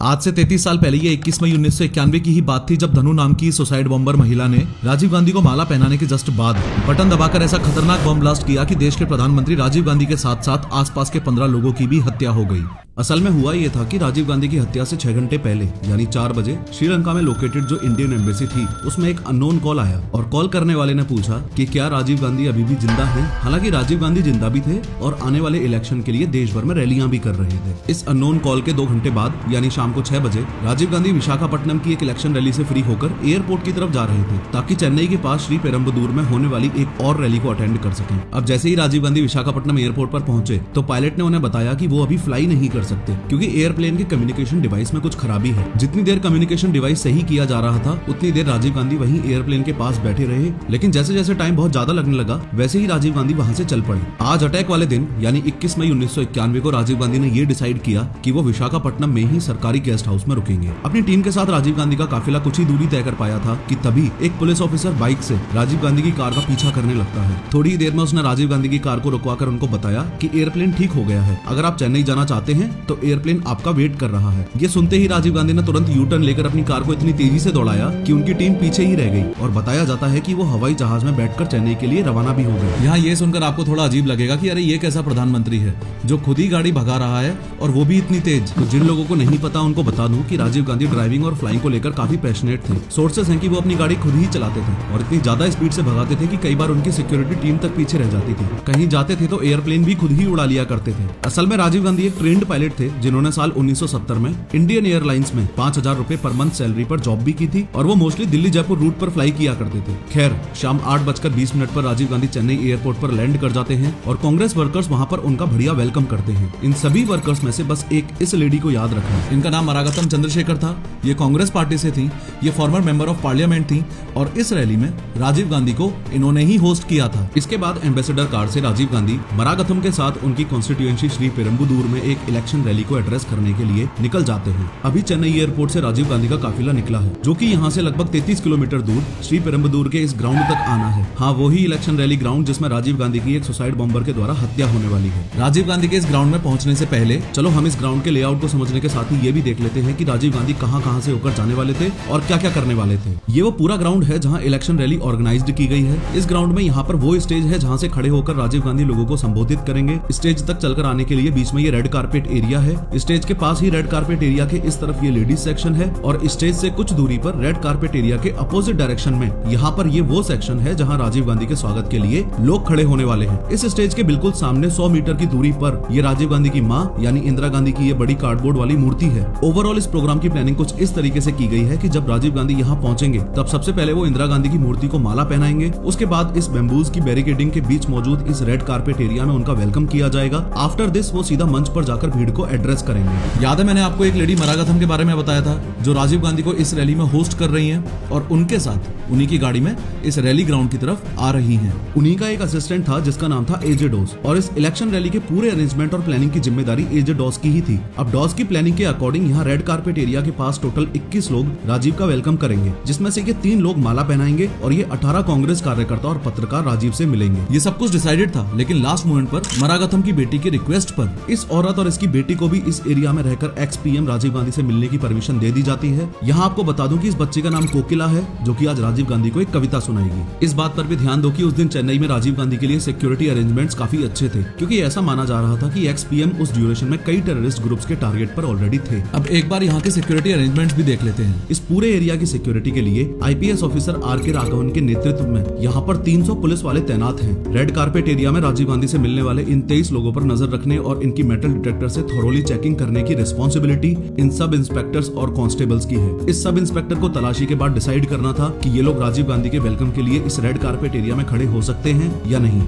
आज से 33 साल पहले ये 21 मई 1991 की ही बात थी जब धनु नाम की सुसाइड बॉम्बर महिला ने राजीव गांधी को माला पहनाने के जस्ट बाद बटन दबाकर ऐसा खतरनाक बम ब्लास्ट किया कि देश के प्रधानमंत्री राजीव गांधी के साथ साथ आसपास के 15 लोगों की भी हत्या हो गई। असल में हुआ ये था कि राजीव गांधी की हत्या से 6 घंटे पहले यानी 4 बजे श्रीलंका में लोकेटेड जो इंडियन एम्बेसी थी उसमें एक अननोन कॉल आया और कॉल करने वाले ने पूछा कि क्या राजीव गांधी अभी भी जिंदा हैं। हालांकि राजीव गांधी जिंदा भी थे और आने वाले इलेक्शन के लिए देश भर में रैलियां भी कर रहे थे। इस अननोन कॉल के 2 घंटे बाद यानी शाम को 6 बजे राजीव गांधी विशाखापट्टनम की एक इलेक्शन रैली से फ्री होकर एयरपोर्ट की तरफ जा रहे थे ताकि चेन्नई के पास श्री पेरम्बदूर में होने वाली एक और रैली को अटेंड कर सकें। अब जैसे ही राजीव गांधी विशाखापट्टनम एयरपोर्ट पर पहुंचे तो पायलट ने उन्हें बताया कि वो अभी फ्लाई नहीं कर सकते क्योंकि एयरप्लेन के कम्युनिकेशन डिवाइस में कुछ खराबी है। जितनी देर कम्युनिकेशन डिवाइस सही किया जा रहा था उतनी देर राजीव गांधी वहीं एयरप्लेन के पास बैठे रहे, लेकिन जैसे जैसे टाइम बहुत ज्यादा लगने लगा वैसे ही राजीव गांधी वहां से चल पड़े। आज अटैक वाले दिन यानी 21 मई 1991 को राजीव गांधी ने ये डिसाइड किया कि वो विशाखापट्टनम में ही सरकारी गेस्ट हाउस में रुकेंगे। अपनी टीम के साथ राजीव गांधी का काफिला कुछ ही दूरी तय कर पाया था कि तभी एक पुलिस ऑफिसर बाइक से राजीव गांधी की कार का पीछा करने लगता है। थोड़ी ही देर में उसने राजीव गांधी की कार को रुकवाकर उनको बताया कि एयरप्लेन ठीक हो गया है, अगर आप चेन्नई जाना चाहते हैं तो एयरप्लेन आपका वेट कर रहा है। ये सुनते ही राजीव गांधी ने तुरंत यू टर्न लेकर अपनी कार को इतनी तेजी से दौड़ाया कि उनकी टीम पीछे ही रह गई और बताया जाता है कि वो हवाई जहाज में बैठकर चेन्नई के लिए रवाना भी हो गए। यहाँ ये सुनकर आपको थोड़ा अजीब लगेगा कि अरे ये कैसा प्रधानमंत्री है जो खुद ही गाड़ी भगा रहा है और वो भी इतनी तेज। तो जिन लोगों को नहीं पता उनको बता दूं कि राजीव गांधी ड्राइविंग और फ्लाइंग को लेकर काफी पैशनेट थे। सोर्सेस हैं कि वो अपनी गाड़ी खुद ही चलाते थे और इतनी ज्यादा स्पीड से भगाते थे कि कई बार उनकी सिक्योरिटी टीम तक पीछे रह जाती थी। कहीं जाते थे तो एयरप्लेन भी खुद ही उड़ा लिया करते थे। असल में राजीव गांधी एक ट्रेंड पायलट थे जिन्होंने साल 1970 में इंडियन एयरलाइंस में 5,000 रुपए पर मंथ सैलरी पर जॉब भी की थी और वो मोस्टली दिल्ली जयपुर रूट पर फ्लाई किया करते थे। खैर शाम 8:20 पर राजीव गांधी चेन्नई एयरपोर्ट पर लैंड कर जाते हैं और कांग्रेस वर्कर्स वहां पर उनका बढ़िया वेलकम करते हैं। इन सभी वर्कर्स में से बस एक इस लेडी को याद रखा, इनका नाम मरागतम चंद्रशेखर था। ये कांग्रेस पार्टी से थी, ये फॉर्मर मेंबर ऑफ पार्लियामेंट थी और इस रैली में राजीव गांधी को इन्होंने ही होस्ट किया था। इसके बाद एम्बेसडर कार से राजीव गांधी मरागतम के साथ उनकी कॉन्स्टिट्यूएंसी श्री पेरम्बदूर में एक इलेक्शन रैली को एड्रेस करने के लिए निकल जाते हैं। अभी चेन्नई एयरपोर्ट से राजीव गांधी का काफिला निकला है जो कि यहाँ से लगभग 33 किलोमीटर दूर श्री पेरम्बदूर के इस ग्राउंड तक आना है। हाँ, वही इलेक्शन रैली ग्राउंड जिसमें राजीव गांधी की एक सुसाइड बॉम्बर के द्वारा हत्या होने वाली है। राजीव गांधी के इस ग्राउंड में पहुंचने से पहले चलो हम इस ग्राउंड के लेआउट को समझने के साथ ही ये भी देख लेते हैं कि राजीव गांधी कहां से होकर जाने वाले थे और क्या क्या करने वाले थे। ये वो पूरा ग्राउंड है जहाँ इलेक्शन रैली ऑर्गेनाइज्ड की गई है। इस ग्राउंड में यहाँ पर वो स्टेज है जहाँ से खड़े होकर राजीव गांधी लोगों को संबोधित करेंगे। स्टेज तक चलकर आने के लिए बीच में ये रेड कारपेट एरिया है। स्टेज के पास ही रेड कारपेट एरिया के इस तरफ ये लेडीज सेक्शन है और स्टेज से कुछ दूरी पर रेड कारपेट एरिया के अपोजिट डायरेक्शन में यहाँ पर ये वो सेक्शन है जहाँ राजीव गांधी के स्वागत के लिए लोग खड़े होने वाले हैं। इस स्टेज के बिल्कुल सामने 100 मीटर की दूरी पर ये राजीव गांधी की माँ यानी इंदिरा गांधी की ये बड़ी कार्डबोर्ड वाली मूर्ति है। ओवरऑल इस प्रोग्राम की प्लानिंग कुछ इस तरीके से की गई है कि जब राजीव गांधी यहाँ पहुंचेंगे तब सबसे पहले वो इंदिरा गांधी की मूर्ति को माला पहनाएंगे। उसके बाद इस बैम्बूज की बैरिकेडिंग के बीच मौजूद इस रेड कारपेट एरिया में उनका वेलकम किया जाएगा। आफ्टर दिस वो सीधा मंच पर जाकर भीड़ को एड्रेस करेंगे। याद है मैंने आपको एक लेडी मरागतम के बारे में बताया था जो राजीव गांधी को इस रैली में होस्ट कर रही हैं और उनके साथ उन्हीं की गाड़ी में इस रैली ग्राउंड की तरफ आ रही हैं। उन्हीं का एक असिस्टेंट था जिसका नाम था एजे डॉस और इस इलेक्शन रैली के पूरे अरेंजमेंट और प्लानिंग की जिम्मेदारी एजे डॉस की ही थी। अब डॉस की प्लानिंग के अकॉर्डिंग यहाँ रेड कारपेट एरिया के पास टोटल 21 लोग राजीव का वेलकम करेंगे, जिसमें से ये 3 लोग माला पहनाएंगे और ये 18 कांग्रेस कार्यकर्ता और पत्रकार राजीव से मिलेंगे। ये सब कुछ डिसाइडेड था, लेकिन लास्ट मोमेंट पर मरागतम की बेटी की रिक्वेस्ट पर इस औरत और इसकी बेटी को भी इस एरिया में रहकर एक्स पीएम राजीव गांधी से मिलने की परमिशन दे दी जाती है। यहाँ आपको बता दूं कि इस बच्चे का नाम कोकिला है जो कि आज राजीव गांधी को एक कविता सुनाएगी। इस बात पर भी ध्यान दो कि उस दिन चेन्नई में राजीव गांधी के लिए सिक्योरिटी अरेंजमेंट्स काफी अच्छे थे क्योंकि ऐसा माना जा रहा था कि एक्स पीएम उस ड्यूरेशन में कई टेररिस्ट ग्रुप्स के टारगेट पर ऑलरेडी थे। अब एक बार यहाँ के सिक्योरिटी अरेंजमेंट्स भी देख लेते हैं। इस पूरे एरिया की सिक्योरिटी के लिए आईपीएस ऑफिसर आर.के. राघवन के नेतृत्व में यहाँ पर 300 पुलिस वाले तैनात हैं। रेड कारपेट एरिया में राजीव गांधी से मिलने वाले इन 23 लोगों पर नजर रखने और इनकी मेटल डिटेक्टर से थोरोली चेकिंग करने की रिस्पॉन्सिबिलिटी इन सब इंस्पेक्टर्स और कांस्टेबल्स की है। इस सब इंस्पेक्टर को तलाशी के बाद डिसाइड करना था कि ये लोग राजीव गांधी के वेलकम के लिए इस रेड कारपेट एरिया में खड़े हो सकते हैं या नहीं।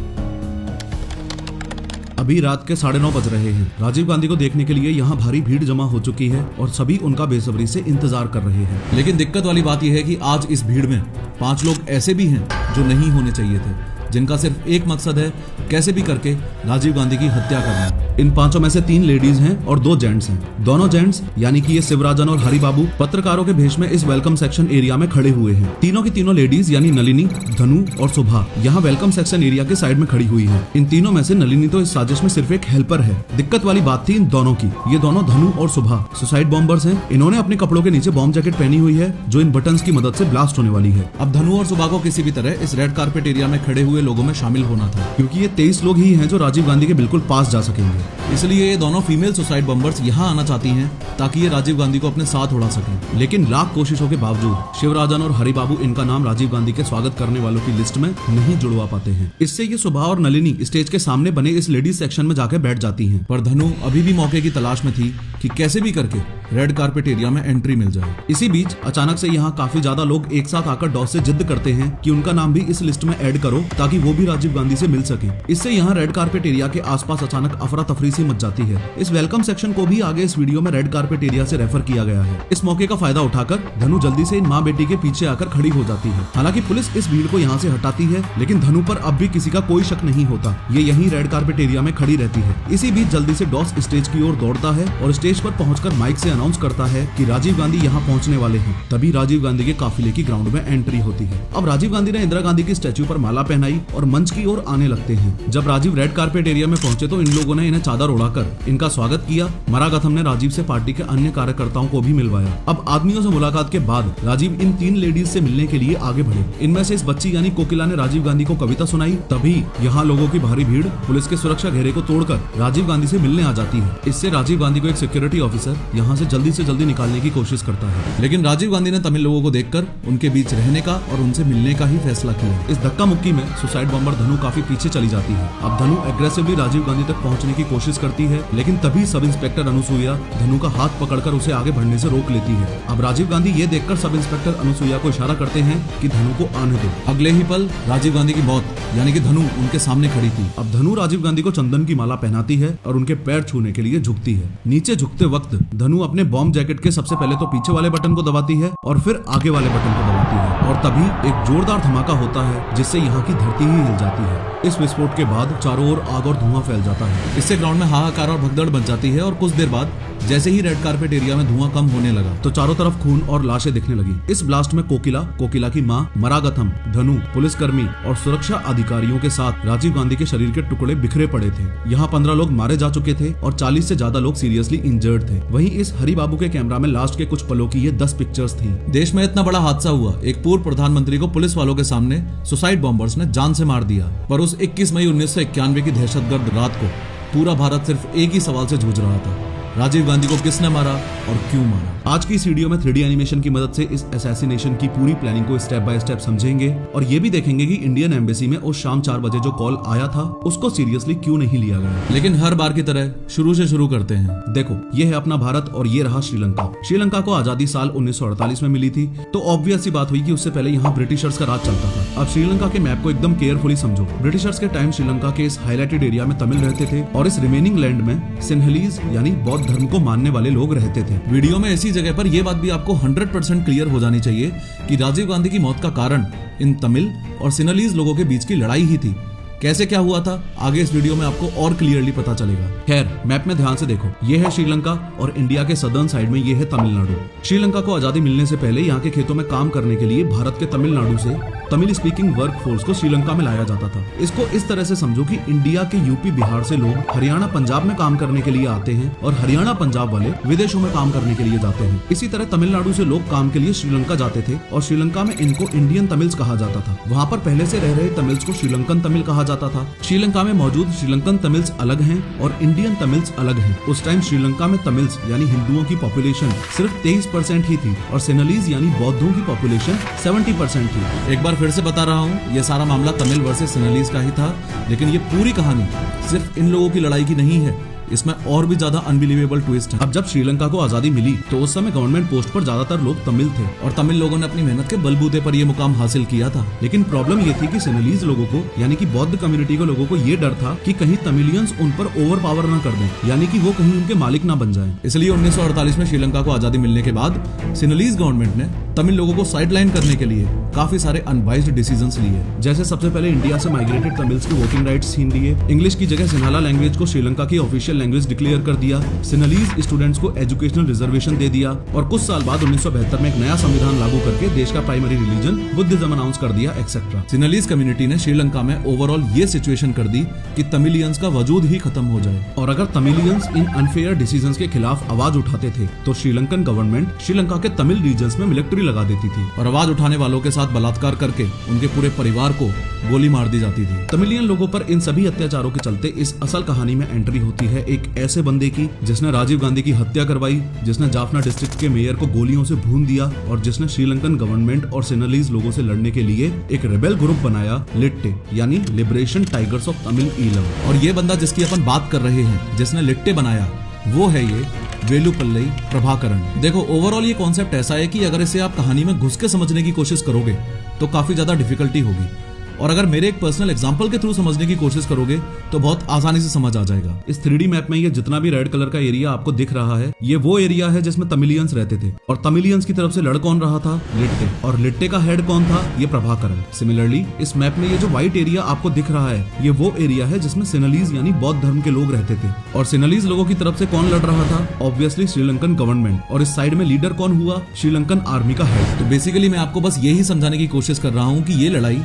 अभी रात के 9:30 बज रहे हैं। राजीव गांधी को देखने के लिए यहाँ भारी भीड़ जमा हो चुकी है और सभी उनका बेसब्री से इंतजार कर रहे हैं। लेकिन दिक्कत वाली बात यह है कि आज इस भीड़ में 5 लोग ऐसे भी हैं जो नहीं होने चाहिए थे। जिनका सिर्फ एक मकसद है, कैसे भी करके राजीव गांधी की हत्या करना। इन पांचों में से 3 लेडीज हैं और 2 जेंट्स हैं। दोनों जेंट्स यानी कि ये शिवराजन और हरिबाबू पत्रकारों के भेष में इस वेलकम सेक्शन एरिया में खड़े हुए हैं। तीनों की तीनों लेडीज यानी नलिनी, धनु और सुभा यहाँ वेलकम सेक्शन एरिया के साइड में खड़ी हुई है। इन तीनों में से नलिनी तो इस साजिश में सिर्फ एक हेल्पर है। दिक्कत वाली बात थी इन दोनों की। ये दोनों धनु और सुभा सुसाइड बॉम्बर्स हैं। इन्होंने अपने कपड़ों के नीचे बॉम्ब जैकेट पहनी हुई है जो इन बटन्स की मदद से ब्लास्ट होने वाली है। अब धनु और सुभा को किसी भी तरह इस रेड कारपेट एरिया में खड़े हुए लोगों में शामिल होना था, क्योंकि ये 23 लोग ही हैं जो राजीव गांधी के बिल्कुल पास जा सकेंगे। इसलिए ये दोनों फीमेल सुसाइड बॉम्बर्स यहाँ आना चाहती हैं ताकि ये राजीव गांधी को अपने साथ उड़ा सकें। लेकिन लाख कोशिशों के बावजूद शिवराजन और हरिबाबू इनका नाम राजीव गांधी के स्वागत करने वालों की लिस्ट में नहीं जुड़वा पाते हैं। इससे ये सुभा और नलिनी स्टेज के सामने बने इस लेडीज सेक्शन में जाकर बैठ जाती हैं। पर धनु अभी भी मौके की तलाश में थी कि कैसे भी करके रेड कारपेट एरिया में एंट्री मिल जाए। इसी बीच अचानक से यहाँ काफी ज्यादा लोग एक साथ आकर डॉस से जिद करते हैं कि उनका नाम भी इस लिस्ट में ऐड करो ताकि वो भी राजीव गांधी से मिल सके। इससे यहाँ रेड कारपेट एरिया के आसपास अचानक अफरा तफरी सी मच जाती है। इस वेलकम सेक्शन को भी आगे इस वीडियो में रेड कारपेट एरिया से रेफर किया गया है। इस मौके का फायदा उठाकर धनु जल्दी से इन माँ बेटी के पीछे आकर खड़ी हो जाती है। हालांकि पुलिस इस भीड़ को यहाँ से हटाती है, लेकिन धनु पर अब भी किसी का कोई शक नहीं होता। ये यहीं रेड कारपेट एरिया में खड़ी रहती है। इसी बीच जल्दी से डॉस स्टेज की ओर दौड़ता है और स्टेज पर पहुंचकर माइक से अनाउंस करता है कि राजीव गांधी यहाँ पहुंचने वाले हैं। तभी राजीव गांधी के काफिले की ग्राउंड में एंट्री होती है। अब राजीव गांधी ने इंदिरा गांधी की स्टैच्यू पर माला पहनाई और मंच की ओर आने लगते हैं। जब राजीव रेड कारपेट एरिया में पहुंचे तो इन लोगों ने इन्हें चादर उड़ाकर इनका स्वागत किया। मरागथम ने राजीव से पार्टी के अन्य कार्यकर्ताओं को भी मिलवाया। अब आदमियों से मुलाकात के बाद राजीव इन 3 लेडीज से मिलने के लिए आगे बढ़े। इनमें से इस बच्ची यानी कोकिला ने राजीव गांधी को कविता सुनाई। तभी यहाँ लोगों की भारी भीड़ पुलिस के सुरक्षा घेरे को तोड़कर राजीव गांधी से मिलने आ जाती है। इससे राजीव गांधी को एक सिक्योरिटी ऑफिसर यहाँ से जल्दी निकालने की कोशिश करता है, लेकिन राजीव गांधी ने तमिल लोगों को देखकर उनके बीच रहने का और उनसे मिलने का ही फैसला किया। इस धक्का मुक्की में सुसाइड बॉम्बर धनु काफी पीछे चली जाती है। अब धनु एग्रेसिवली राजीव गांधी तक पहुंचने की कोशिश करती है, लेकिन तभी सब इंस्पेक्टर अनुसुईया धनु का हाथ पकड़कर उसे आगे बढ़ने से रोक लेती है। अब राजीव गांधी ये देखकर सब इंस्पेक्टर अनुसुईया को इशारा करते हैं कि धनु को आने दो। अगले ही पल राजीव गांधी की मौत यानी कि धनु उनके सामने खड़ी थी। अब धनु राजीव गांधी को चंदन की माला पहनाती है और उनके पैर छूने के लिए झुकती है। नीचे झुकते वक्त धनु अपने बॉम्ब जैकेट के सबसे पहले तो पीछे वाले बटन को दबाती है और फिर आगे वाले बटन को दबाती है, और तभी एक जोरदार धमाका होता है जिससे यहाँ की धरती ही हिल जाती है। इस विस्फोट के बाद चारों ओर आग और धुआं फैल जाता है। इससे ग्राउंड में हाहाकार और भगदड़ मच जाती है और कुछ देर बाद जैसे ही रेड कारपेट एरिया में धुआं कम होने लगा तो चारों तरफ खून और लाशें दिखने लगी। इस ब्लास्ट में कोकिला की मां, मरागथम, धनु, पुलिसकर्मी और सुरक्षा अधिकारियों के साथ राजीव गांधी के शरीर के टुकड़े बिखरे पड़े थे। यहाँ 15 लोग मारे जा चुके थे और 40 से ज्यादा लोग सीरियसली इंजर्ड थे। वहीं इस हरिबाबू के कैमरा में लास्ट के कुछ पलों की ये 10 पिक्चर्स थी। देश में इतना बड़ा हादसा हुआ, एक पूर्व प्रधानमंत्री को पुलिस वालों के सामने सुसाइड बॉम्बर्स ने जान से मार दिया। पर उस 21 मई 1991 की दहशतगर्द रात को पूरा भारत सिर्फ एक ही सवाल से जूझ रहा था, राजीव गांधी को किसने मारा और क्यों मारा। आज की इस वीडियो में 3D एनिमेशन की मदद से इस असैसिनेशन की पूरी प्लानिंग को स्टेप बाय स्टेप समझेंगे और ये भी देखेंगे कि इंडियन एम्बेसी में उस शाम 4 बजे जो कॉल आया था उसको सीरियसली क्यों नहीं लिया गया। लेकिन हर बार की तरह शुरू से शुरू करते हैं। देखो, ये है अपना भारत और ये रहा श्रीलंका। श्रीलंका को आजादी साल 1948 में मिली थी, तो ऑब्वियस सी बात हुई कि उससे पहले यहाँ ब्रिटिशर्स का राज चलता था। अब श्रीलंका के मैप को एकदम केयरफुली समझो। ब्रिटिशर्स के टाइम श्रीलंका के इस हाईलाइटेड एरिया में तमिल रहते थे और इस रिमेनिंग लैंड में सिन्हलीज यानी बौद्ध धर्म को मानने वाले लोग रहते थे। वीडियो में ऐसी जगह पर यह बात भी आपको 100% क्लियर हो जानी चाहिए कि राजीव गांधी की मौत का कारण इन तमिल और सिन्हलीज लोगों के बीच की लड़ाई ही थी। कैसे क्या हुआ था आगे इस वीडियो में आपको और क्लियरली पता चलेगा। खैर, मैप में ध्यान से देखो, ये है श्रीलंका और इंडिया के सदर्न साइड में ये है तमिलनाडु। श्रीलंका को आजादी मिलने से पहले यहाँ के खेतों में काम करने के लिए भारत के तमिलनाडु से तमिल स्पीकिंग वर्क फोर्स को श्रीलंका में लाया जाता था। इसको इस तरह से समझो कि इंडिया के यूपी बिहार से लोग हरियाणा पंजाब में काम करने के लिए आते हैं और हरियाणा पंजाब वाले विदेशों में काम करने के लिए जाते हैं। इसी तरह तमिलनाडु से लोग काम के लिए श्रीलंका जाते थे और श्रीलंका में इनको इंडियन तमिल्स कहा जाता था। वहाँ पर पहले से रह रहे तमिल्स को श्रीलंकन तमिल कहा जाता था। श्रीलंका में मौजूद श्रीलंकन तमिल्स अलग हैं और इंडियन तमिल्स अलग हैं। उस टाइम श्रीलंका में तमिल्स यानी हिंदुओं की पॉपुलेशन सिर्फ 23% ही थी और सिन्हलीज यानी बौद्धों की पॉपुलेशन 70% थी। एक बार फिर से बता रहा हूँ, ये सारा मामला तमिल वर्सेस सिन्हलीज का ही था, लेकिन ये पूरी कहानी सिर्फ इन लोगों की लड़ाई की नहीं है, इसमें और भी ज्यादा अनबिलीवेबल ट्विस्ट है। अब जब श्रीलंका को आजादी मिली तो उस समय गवर्नमेंट पोस्ट पर ज्यादातर लोग तमिल थे और तमिल लोगों ने अपनी मेहनत के बलबूते पर ये मुकाम हासिल किया था। लेकिन प्रॉब्लम ये थी कि सिन्हलीज लोगों को यानी कि बौद्ध कम्युनिटी के लोगों को ये डर था कि कहीं तमिलियंस उन पर ओवर पावर न कर दें, यानी कि वो कहीं उनके मालिक ना बन जाएं। इसलिए 1948 में श्रीलंका को आजादी मिलने के बाद सिन्हलीज गवर्नमेंट ने तमिल लोगों को साइडलाइन करने के लिए काफी सारे अनवाइज्ड डिसीजंस लिए। जैसे सबसे पहले इंडिया से माइग्रेटेड तमिल्स की वोटिंग राइट्स छीन लिए, इंग्लिश की जगह सिन्हाला लैंग्वेज को श्रीलंका की ऑफिशियल लैंग्वेज डिक्लेयर कर दिया, सिन्हलीज स्टूडेंट्स को एजुकेशनल रिजर्वेशन दे दिया और कुछ साल बाद 1972 में एक नया संविधान लागू करके देश का प्राइमरी रिलीजन बुद्धिज्म अनाउंस कर दिया एक्सेट्रा। सिन्हलीज कम्युनिटी ने श्रीलंका में ओवरऑल ये सिचुएशन कर दी कि तमिलियंस का वजूद ही खत्म हो जाए, और अगर तमिलियंस इन अनफेयर डिसीजंस के खिलाफ आवाज उठाते थे तो श्रीलंकन गवर्नमेंट श्रीलंका के तमिल रीजन्स में मिलिट्री लगा देती थी और आवाज उठाने वालों के साथ बलात्कार करके उनके पूरे परिवार को गोली मार दी जाती थी। तमिलियन लोगों पर इन सभी अत्याचारों के चलते इस असल कहानी में एंट्री होती है एक ऐसे बंदे की जिसने राजीव गांधी की हत्या करवाई, जिसने जाफना डिस्ट्रिक्ट के मेयर को गोलियों से भून दिया और जिसने श्रीलंकन गवर्नमेंट और सिन्हलीज लोगों से लड़ने के लिए एक रेबेल ग्रुप बनाया, लिट्टे यानी liberation tigers of Tamil Eelam. और ये बंदा जिसकी अपन बात कर रहे हैं, जिसने लिट्टे बनाया, वो है ये वेलुपल्ली प्रभाकरण। देखो, ओवरऑल ये कॉन्सेप्ट ऐसा है कि अगर इसे आप कहानी में घुस के समझने की कोशिश करोगे तो काफी ज्यादा डिफिकल्टी होगी, और अगर मेरे एक पर्सनल एग्जांपल के थ्रू समझने की कोशिश करोगे तो बहुत आसानी से समझ आ जाएगा। इस 3D मैप में ये जितना भी रेड कलर का एरिया आपको दिख रहा है, ये वो एरिया है जिसमें तमिलियंस रहते थे, और तमिलियंस की तरफ से लड़ कौन रहा था? लिट्टे, और लिट्टे का हेड कौन था? ये प्रभाकरण। सिमिलरली इस मैप में ये जो व्हाइट एरिया आपको दिख रहा है, ये वो एरिया है जिसमें सिन्हलीज यानी बौद्ध धर्म के लोग रहते थे, और सिन्हलीज लोगों की तरफ से कौन लड़ रहा था? ऑब्वियसली श्रीलंकन गवर्नमेंट, और इस साइड में लीडर कौन हुआ? श्रीलंकन आर्मी का हेड। तो बेसिकली मैं आपको बस यही समझाने की कोशिश कर रहा हूँ कि ये लड़ाई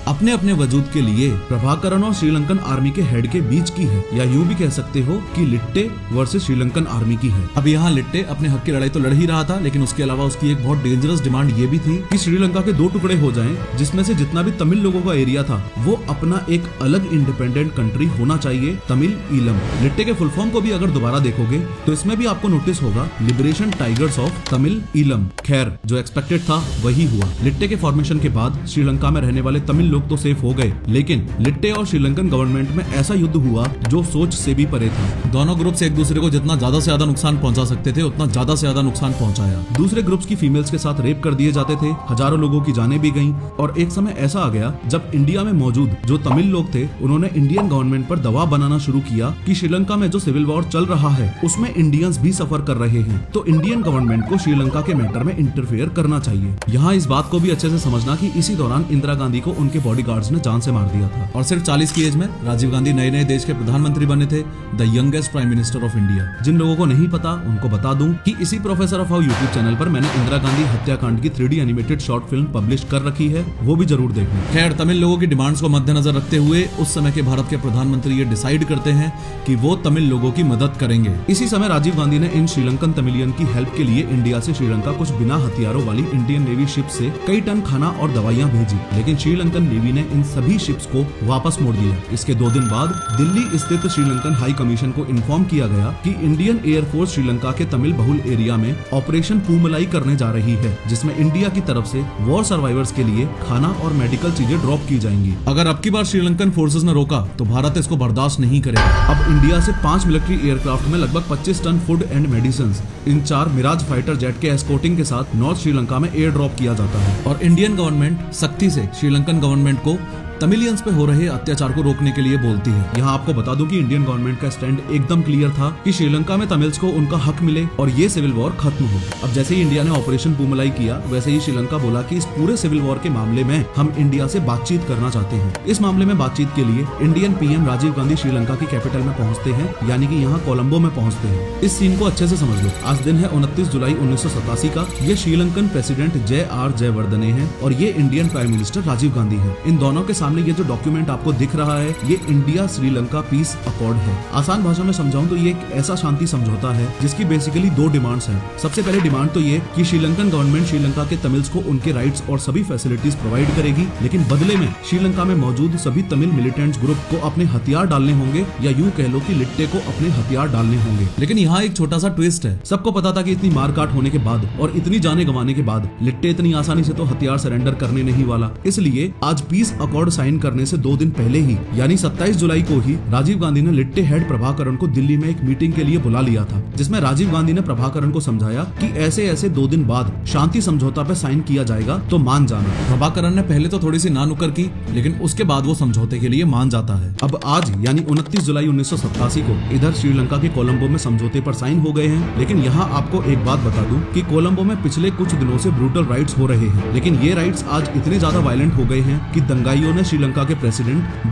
अपने अपने वजूद के लिए प्रभाकरण और श्रीलंकन आर्मी के हेड के बीच की है, या यूं भी कह सकते हो कि लिट्टे वर्सेस श्रीलंकन आर्मी की है। अब यहाँ लिट्टे अपने हक की लड़ाई तो लड़ ही रहा था, लेकिन उसके अलावा उसकी एक बहुत डेंजरस डिमांड ये भी थी कि श्रीलंका के 2 टुकड़े हो जाएं, जिसमें से जितना भी तमिल लोगों का एरिया था वो अपना एक अलग इंडिपेंडेंट कंट्री होना चाहिए, तमिल ईलम। लिट्टे के फुल फॉर्म को भी अगर दोबारा देखोगे तो इसमें भी आपको नोटिस होगा liberation tigers of Tamil Eelam. खैर, जो एक्सपेक्टेड था वही हुआ। लिट्टे के फॉर्मेशन के बाद श्रीलंका में रहने वाले तमिल लोग तो सेफ हो गए, लेकिन लिट्टे और श्रीलंकन गवर्नमेंट में ऐसा युद्ध हुआ जो सोच से भी परे था। दोनों ग्रुप्स एक दूसरे को जितना ज्यादा से ज्यादा नुकसान पहुंचा सकते थे उतना ज्यादा से ज्यादा नुकसान पहुंचाया। दूसरे ग्रुप्स की फीमेल्स के साथ रेप कर दिए जाते थे, हजारों लोगों की जानें भी गईं, और एक समय ऐसा आ गया जब इंडिया में मौजूद जो तमिल लोग थे उन्होंने इंडियन गवर्नमेंट पर दबाव बनाना शुरू किया कि श्रीलंका में जो सिविल वॉर चल रहा है उसमें इंडियंस भी सफर कर रहे हैं, तो इंडियन गवर्नमेंट को श्रीलंका के मैटर में इंटरफेयर करना चाहिए। यहाँ इस बात को भी अच्छे से समझना कि इसी दौरान इंदिरा गांधी को उनके बॉडीगार्ड्स ने जान से मार दिया था, और सिर्फ 40 की एज में राजीव गांधी नए नए देश के प्रधानमंत्री बने थे, the youngest prime minister of India. जिन लोगों को नहीं पता उनको बता दूं कि इसी professor of how YouTube channel पर मैंने इंदिरा गांधी हत्याकांड की 3D animated short film publish कर रखी है, वो भी जरूर देखना। खैर, तमिल लोगों की डिमांड्स को मद्देनजर रखते हुए उस समय के भारत के प्रधानमंत्री ये डिसाइड करते हैं कि वो तमिल लोगों की मदद करेंगे। इसी समय राजीव गांधी ने इन श्रीलंकन तमिलियन की हेल्प के लिए इंडिया से श्रीलंका कुछ बिना हथियारों वाली इंडियन नेवी शिप से कई टन खाना और दवाइयां भेजी, लेकिन श्रीलंकन नेवी ने इन सभी शिप्स को वापस मोड़ दिया। इसके 2 दिन बाद दिल्ली स्थित श्रीलंकन हाई कमीशन को इन्फॉर्म किया गया कि इंडियन एयरफोर्स श्रीलंका के तमिल बहुल एरिया में ऑपरेशन पूमलाई करने जा रही है, जिसमें इंडिया की तरफ से वॉर सर्वाइवर्स के लिए खाना और मेडिकल चीजें ड्रॉप की जाएंगी। अगर अब की बार श्रीलंकन फोर्सेस ने रोका तो भारत इसको बर्दाश्त नहीं करेगा। अब इंडिया से 5 मिलिट्री एयरक्राफ्ट में लगभग 25 ton food and medicine in 4 Mirage fighter jet के एस्कॉर्टिंग के साथ नॉर्थ श्रीलंका में एयर ड्रॉप किया जाता है, और इंडियन गवर्नमेंट सख्ती से श्रीलंकन गवर्नमेंट को तमिलियंस पे हो रहे अत्याचार को रोकने के लिए बोलती है। यहाँ आपको बता दूं कि इंडियन गवर्नमेंट का स्टैंड एकदम क्लियर था कि श्रीलंका में तमिल्स को उनका हक मिले और ये सिविल वॉर खत्म हो। अब जैसे ही इंडिया ने ऑपरेशन पूमलाई किया, वैसे ही श्रीलंका बोला कि इस पूरे सिविल वॉर के मामले में हम इंडिया से बातचीत करना चाहते हैं। इस मामले में बातचीत के लिए इंडियन पीएम राजीव गांधी श्रीलंका की कैपिटल में पहुंचते हैं, यानी कि यहाँ कोलंबो में पहुंचते हैं। इस सीन को अच्छे से समझ लो। आज दिन है 29 जुलाई 1987 का। ये श्रीलंकन प्रेसिडेंट JR जयवर्धने हैं और ये Indian prime minister Rajiv Gandhi है। इन दोनों के सामने ये जो डॉक्यूमेंट आपको दिख रहा है, ये इंडिया श्रीलंका पीस अकॉर्ड है। आसान भाषा में समझाऊं तो ये एक ऐसा शांति समझौता है जिसकी बेसिकली 2 डिमांड्स हैं। सबसे पहले डिमांड तो ये कि श्रीलंकन गवर्नमेंट श्रीलंका के तमिल्स को उनके राइट्स और सभी फैसिलिटीज प्रोवाइड करेगी, लेकिन बदले में श्रीलंका में मौजूद सभी तमिल मिलिटेंट्स ग्रुप को अपने हथियार डालने होंगे, या यूं कह लो कि लिट्टे को अपने हथियार डालने होंगे। लेकिन यहाँ एक छोटा सा ट्विस्ट है। सबको पता था कि इतनी मारकाट होने के बाद और इतनी जाने गंवाने के बाद लिट्टे इतनी आसानी से तो हथियार सरेंडर करने नहीं वाला, इसलिए आज पीस अकॉर्ड साइन करने से 2 दिन पहले ही यानी 27 जुलाई को ही राजीव गांधी ने लिट्टे हेड प्रभाकरण को दिल्ली में एक मीटिंग के लिए बुला लिया था, जिसमें राजीव गांधी ने प्रभाकरण को समझाया कि ऐसे ऐसे 2 दिन बाद शांति समझौता पे साइन किया जाएगा तो मान जाना। प्रभाकरण ने पहले तो थोड़ी सी नानुकर की, लेकिन उसके बाद वो समझौते के लिए मान जाता है। अब आज यानी 29 जुलाई 1987 को इधर श्रीलंका के कोलंबो में समझौते पर साइन हो गए हैं। लेकिन यहाँ आपको एक बात बता दूं कि कोलंबो में पिछले कुछ दिनों से ब्रूटल राइट्स हो रहे हैं, लेकिन ये राइट्स आज इतने ज्यादा वायलेंट हो गए हैं कि दंगाइयों ने श्रीलंका के प्रेसिडेंट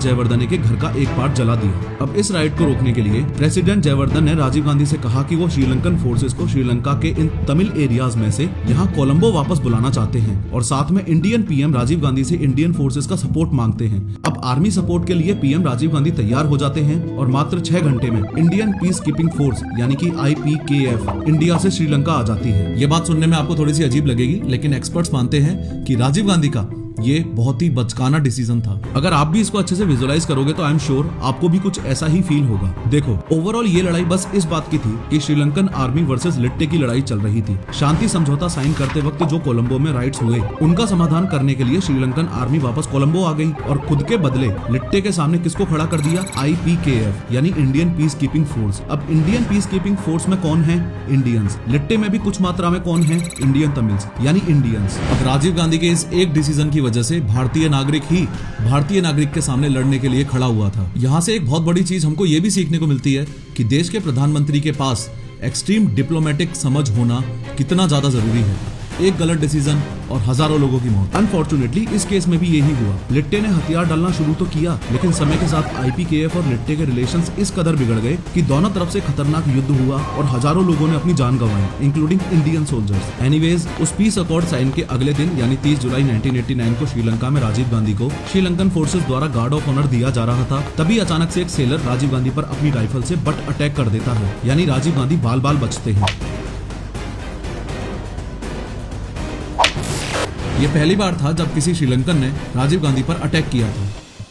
जयवर्धने के घर का एक पार्ट जला दिया। अब इस राइट को रोकने के लिए प्रेसिडेंट जयवर्धन ने राजीव गांधी से कहा कि वो श्रीलंकन फोर्सेस को श्रीलंका के इन तमिल एरियाज में से यहाँ कोलंबो वापस बुलाना चाहते हैं और साथ में इंडियन पीएम राजीव गांधी से इंडियन फोर्सेस का सपोर्ट मांगते हैं। अब आर्मी सपोर्ट के लिए पीएम राजीव गांधी तैयार हो जाते हैं और मात्र 6 घंटे में इंडियन पीस कीपिंग फोर्स यानी कि IPKF इंडिया से श्रीलंका आ जाती है। ये बात सुनने में आपको थोड़ी सी अजीब लगेगी, लेकिन एक्सपर्ट्स मानते हैं कि राजीव गांधी का ये बहुत ही बचकाना डिसीजन था। अगर आप भी इसको अच्छे से विजुअलाइज करोगे तो आई एम श्योर आपको भी कुछ ऐसा ही फील होगा। देखो, ओवरऑल ये लड़ाई बस इस बात की थी कि श्रीलंकन आर्मी वर्सेस लिट्टे की लड़ाई चल रही थी। शांति समझौता साइन करते वक्त जो कोलंबो में राइट्स हुए उनका समाधान करने के लिए श्रीलंकन आर्मी वापस कोलंबो आ गई और खुद के बदले लिट्टे के सामने किसको खड़ा कर दिया? IPKF यानी इंडियन पीस कीपिंग फोर्स। अब इंडियन पीस कीपिंग फोर्स में कौन है? इंडियंस। लिट्टे में भी कुछ मात्रा में कौन है? इंडियन तमिल्स यानी इंडियंस। अब राजीव गांधी के इस एक डिसीजन की वजह से भारतीय नागरिक के सामने लड़ने के लिए खड़ा हुआ था। यहाँ से एक बहुत बड़ी चीज हमको ये भी सीखने को मिलती है कि देश के प्रधानमंत्री के पास एक्सट्रीम डिप्लोमेटिक समझ होना कितना ज्यादा जरूरी है। एक गलत डिसीजन और हजारों लोगों की मौत। अनफॉर्चुनेटली इस केस में भी यही हुआ। लिट्टे ने हथियार डालना शुरू तो किया, लेकिन समय के साथ IPKF और लिट्टे के रिलेशंस इस कदर बिगड़ गए कि दोनों तरफ से खतरनाक युद्ध हुआ और हजारों लोगों ने अपनी जान गंवाई, इंक्लूडिंग इंडियन सोल्जर्स। एनीवेज, उस पीस अकॉर्ड साइन के अगले दिन यानी 30 जुलाई 1989 को श्रीलंका में राजीव गांधी को श्रीलंकन फोर्सेस द्वारा गार्ड ऑफ ऑनर दिया जा रहा था। तभी अचानक से एक सेलर राजीव गांधी पर अपनी राइफल से बट अटैक कर देता है, यानी राजीव गांधी बाल बाल बचते हैं। ये पहली बार था जब किसी श्रीलंकन ने राजीव गांधी पर अटैक किया था।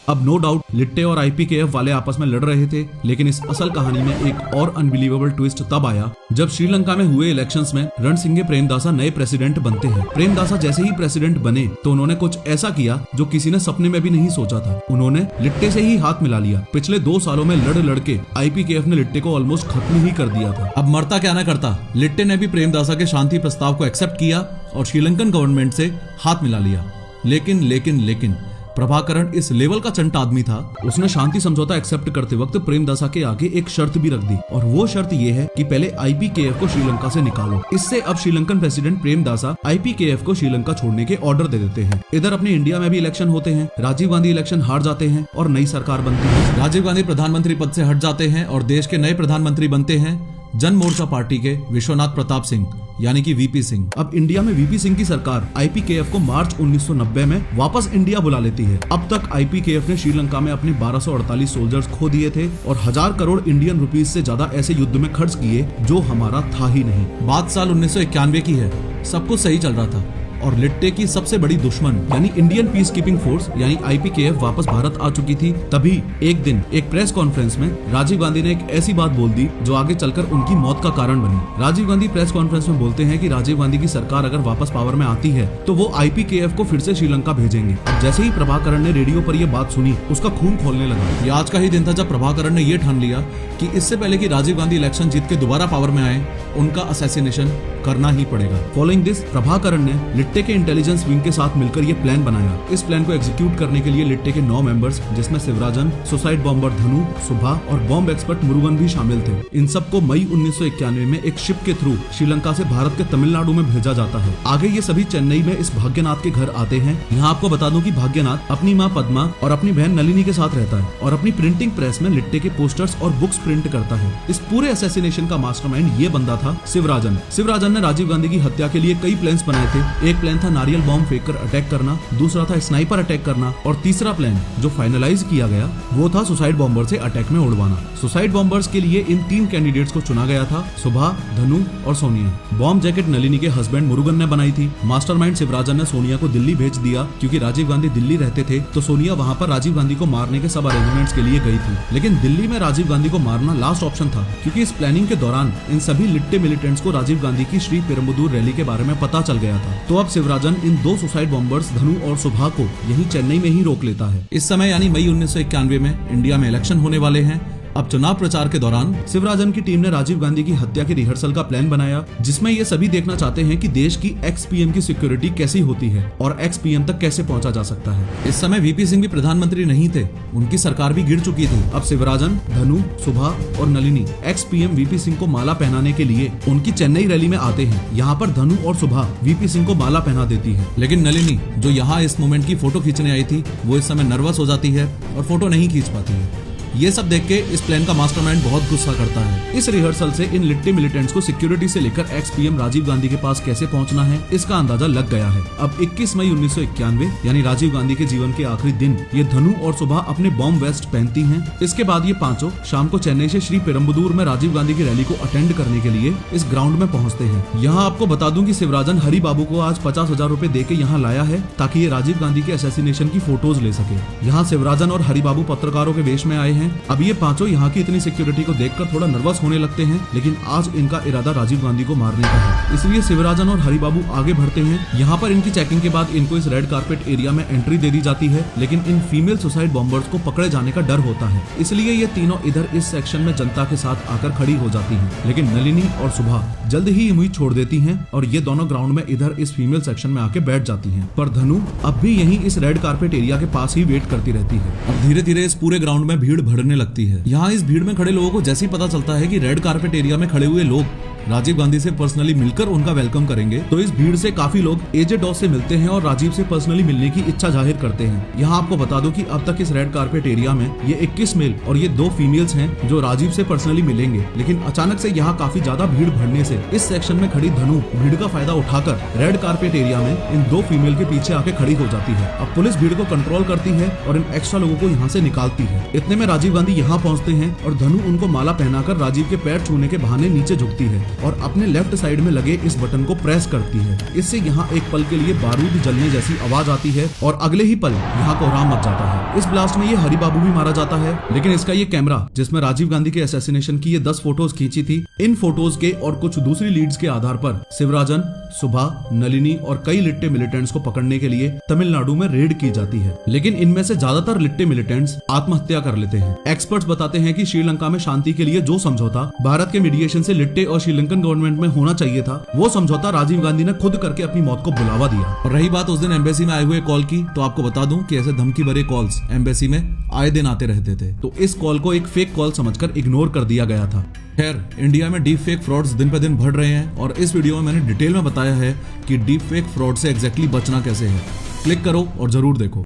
अब नो डाउट लिट्टे और IPKF वाले आपस में लड़ रहे थे, लेकिन इस असल कहानी में एक और अनबिलीवेबल ट्विस्ट तब आया जब श्रीलंका में हुए इलेक्शंस में रणसिंघे प्रेमदासा नए प्रेसिडेंट बनते हैं। प्रेमदासा जैसे ही प्रेसिडेंट बने तो उन्होंने कुछ ऐसा किया जो किसी ने सपने में भी नहीं सोचा था। उन्होंने लिट्टे से ही हाथ मिला लिया। पिछले 2 सालों में लड़ के IPKF ने लिट्टे को ऑलमोस्ट खत्म ही कर दिया था। अब मरता क्या ना करता, लिट्टे ने भी प्रेमदासा के शांति प्रस्ताव को एक्सेप्ट किया और श्रीलंकन गवर्नमेंट से हाथ मिला लिया। लेकिन प्रभाकरण इस लेवल का चंट आदमी था, उसने शांति समझौता एक्सेप्ट करते वक्त प्रेमदासा के आगे एक शर्त भी रख दी और वो शर्त ये है कि पहले IPKF को श्रीलंका से निकालो। इससे अब श्रीलंकन प्रेसिडेंट प्रेमदासा IPKF को श्रीलंका छोड़ने के ऑर्डर दे देते हैं। इधर अपने इंडिया में भी इलेक्शन होते हैं, राजीव गांधी इलेक्शन हार जाते हैं और नई सरकार बनती है। राजीव गांधी प्रधानमंत्री पद से हट जाते हैं और देश के नए प्रधानमंत्री बनते हैं जन मोर्चा पार्टी के विश्वनाथ प्रताप सिंह यानी कि VP सिंह। अब इंडिया में VP सिंह की सरकार IPKF को मार्च 1990 में वापस इंडिया बुला लेती है। अब तक IPKF ने श्रीलंका में अपने 1248 सोल्जर्स खो दिए थे और 1000 करोड़ इंडियन रुपीस से ज्यादा ऐसे युद्ध में खर्च किए जो हमारा था ही नहीं। बात साल 1991 की है, सब कुछ सही चल रहा था और लिट्टे की सबसे बड़ी दुश्मन यानी इंडियन पीस कीपिंग फोर्स यानी IPKF वापस भारत आ चुकी थी। तभी एक दिन एक प्रेस कॉन्फ्रेंस में राजीव गांधी ने एक ऐसी बात बोल दी जो आगे चलकर उनकी मौत का कारण बनी। राजीव गांधी प्रेस कॉन्फ्रेंस में बोलते हैं कि राजीव गांधी की सरकार अगर वापस पावर में आती है तो वो IPKF को फिर से श्रीलंका भेजेंगे। जैसे ही प्रभाकरण ने रेडियो पर यह बात सुनी, उसका खून खोलने लगा। ये आज का ही दिन था जब प्रभाकरण ने यह ठान लिया कि इससे पहले कि राजीव गांधी इलेक्शन जीत के दोबारा पावर में आए, उनका असैसिनेशन करना ही पड़ेगा। फॉलोइंग दिस, प्रभाकरण ने लिट्टे के इंटेलिजेंस विंग के साथ मिलकर ये प्लान बनाया। इस प्लान को एग्जीक्यूट करने के लिए लिट्टे के 9 मेंबर्स, जिसमें शिवराजन, सुसाइड बॉम्बर धनु, सुभा और बॉम्ब एक्सपर्ट मुरुगन भी शामिल थे। इन सबको मई 1991 में एक शिप के थ्रू श्रीलंका से भारत के तमिलनाडु में भेजा जाता है। आगे ये सभी चेन्नई में इस भाग्यनाथ के घर आते हैं। यहाँ आपको बता दूं कि भाग्यनाथ अपनी माँ पद्मा और अपनी बहन नलिनी के साथ रहता है और अपनी प्रिंटिंग प्रेस में लिट्टे के पोस्टर्स और बुक्स प्रिंट करता है। इस पूरे असैसिनेशन का मास्टरमाइंड ये बंदा था शिवराजन। शिवराजन ने राजीव गांधी की हत्या के लिए कई प्लान्स बनाए थे। एक प्लान था नारियल बॉम्ब फेंककर अटैक करना, दूसरा था स्नाइपर अटैक करना और तीसरा प्लान जो फाइनलाइज किया गया वो था सुसाइड बॉम्बर से अटैक में उड़वाना। सुसाइड बॉम्बर्स के लिए इन 3 कैंडिडेट्स को चुना गया था, सुभा, धनु और सोनिया। बॉम्ब जैकेट नलिनी के हस्बैंड मुरुगन ने बनाई थी। मास्टरमाइंड शिवराजन ने सोनिया को दिल्ली भेज दिया क्योंकि राजीव गांधी दिल्ली रहते थे, तो सोनिया वहां पर राजीव गांधी को मारने के सब अरेंजमेंट्स के लिए गई थी। लेकिन दिल्ली में राजीव गांधी को मारना लास्ट ऑप्शन था क्योंकि इस प्लानिंग के दौरान इन सभी लिट्टे मिलिटेंट्स को राजीव गांधी की की श्री पेरुम्बदूर रैली के बारे में पता चल गया था। तो अब शिवराजन इन दो सुसाइड बॉम्बर्स धनु और सुभा को यही चेन्नई में ही रोक लेता है। इस समय यानी मई 1991 में इंडिया में इलेक्शन होने वाले हैं। अब चुनाव प्रचार के दौरान शिवराजन की टीम ने राजीव गांधी की हत्या की रिहर्सल का प्लान बनाया, जिसमें ये सभी देखना चाहते हैं कि देश की एक्स पीएम की सिक्योरिटी कैसी होती है और एक्स पीएम तक कैसे पहुंचा जा सकता है। इस समय वीपी सिंह भी प्रधानमंत्री नहीं थे, उनकी सरकार भी गिर चुकी थी। अब शिवराजन, धनु, सुभा और Nalini x PM VP Singh को माला पहनाने के लिए उनकी चेन्नई रैली में आते हैं। यहाँ पर धनु और सुभा वीपी सिंह को माला पहना देती है, लेकिन नलिनी जो यहाँ इस मोमेंट की फोटो खींचने आई थी वो इस समय नर्वस हो जाती है और फोटो नहीं खींच पाती है। ये सब देख के इस प्लान का मास्टरमाइंड बहुत गुस्सा करता है। इस रिहर्सल से इन लिट्टे मिलिटेंट्स को सिक्योरिटी से लेकर एक्स पीएम राजीव गांधी के पास कैसे पहुंचना है इसका अंदाजा लग गया है। अब 21 मई 1991 यानी राजीव गांधी के जीवन के आखिरी दिन ये धनु और सुभा अपने बॉम्ब वेस्ट पहनती हैं। इसके बाद ये पांचों शाम को चेन्नई से श्री पेरुम्बदूर में राजीव गांधी की रैली को अटेंड करने के लिए इस ग्राउंड में पहुँचते हैं। यहाँ आपको बता दूं कि शिवराजन हरि बाबू को आज 50,000 रूपए दे के यहाँ लाया है ताकि ये राजीव गांधी के असैसिनेशन की फोटोज ले सके। यहाँ शिवराजन और हरि बाबू पत्रकारों के वेश में आए हैं। अब ये पांचों यहाँ की इतनी सिक्योरिटी को देखकर थोड़ा नर्वस होने लगते हैं, लेकिन आज इनका इरादा राजीव गांधी को मारने का है, इसलिए शिवराजन और हरि बाबू आगे बढ़ते हैं। यहाँ पर इनकी चेकिंग के बाद इनको इस रेड कारपेट एरिया में एंट्री दे दी जाती है, लेकिन इन फीमेल सुसाइड बॉम्बर्स को पकड़े जाने का डर होता है, इसलिए ये तीनों इधर इस सेक्शन में जनता के साथ आकर खड़ी हो जाती है। लेकिन नलिनी और सुभा जल्द ही उम्मीद छोड़ देती हैं और ये दोनों ग्राउंड में इधर इस फीमेल सेक्शन में आके बैठ जाती हैं। पर धनु अब भी यहीं इस रेड कारपेट एरिया के पास ही वेट करती रहती है। अब धीरे धीरे इस पूरे ग्राउंड में भीड़ बढ़ने लगती है। यहाँ इस भीड़ में खड़े लोगों को जैसे ही पता चलता है कि रेड कारपेट एरिया में खड़े हुए लोग राजीव गांधी से पर्सनली मिलकर उनका वेलकम करेंगे, तो इस भीड़ से काफी लोग एजेड डॉस से मिलते हैं और राजीव से पर्सनली मिलने की इच्छा जाहिर करते हैं। यहाँ आपको बता दो कि अब तक इस रेड कारपेट एरिया में ये 21 मेल और ये 2 फीमेल्स हैं जो राजीव से पर्सनली मिलेंगे, लेकिन अचानक से यहाँ काफी ज्यादा भीड़ बढ़ने से इस सेक्शन में खड़ी धनु भीड़ का फायदा उठाकर रेड कारपेट एरिया में इन 2 फीमेल के पीछे आके खड़ी हो जाती है। अब पुलिस भीड़ को कंट्रोल करती है और इन एक्स्ट्रा लोगों को यहाँ से निकालती है। इतने में राजीव गांधी यहाँ पहुँचते हैं और धनु उनको माला पहनाकर राजीव के पैर छूने के बहाने नीचे झुकती है और अपने लेफ्ट साइड में लगे इस बटन को प्रेस करती है। इससे यहाँ एक पल के लिए बारूद जलने जैसी आवाज आती है और अगले ही पल यहाँ कोहराम मच जाता है। इस ब्लास्ट में ये हरि बाबू भी मारा जाता है, लेकिन इसका ये कैमरा जिसमें राजीव गांधी के असैसिनेशन की ये 10 फोटोज खींची थी, इन फोटोज के और कुछ दूसरी लीड्स के आधार पर शिवराजन, सुभा, नलिनी और कई लिट्टे मिलिटेंट्स को पकड़ने के लिए तमिलनाडु में रेड की जाती है। लेकिन इनमें से ज्यादातर लिट्टे मिलिटेंट्स आत्महत्या कर लेते हैं। एक्सपर्ट्स बताते हैं कि श्रीलंका में शांति के लिए जो समझौता भारत के मीडिएशन से लिट्टे और श्रीलंकन गवर्नमेंट में होना चाहिए था, वो समझौता राजीव गांधी ने खुद करके अपनी मौत को बुलावा दिया। और रही बात उस दिन एम्बेसी में आए हुए कॉल की, तो आपको बता दूं कि ऐसे धमकी भरे कॉल्स एम्बेसी में आए दिन आते रहते थे, तो इस कॉल को एक फेक कॉल समझकर इग्नोर कर दिया गया था। खैर, इंडिया में डीप फेक फ्रॉड्स दिन पे दिन बढ़ रहे हैं और इस वीडियो में मैंने डिटेल में बताया है कि डीप फेक फ्रॉड से एग्जैक्टली बचना कैसे है। क्लिक करो और जरूर देखो।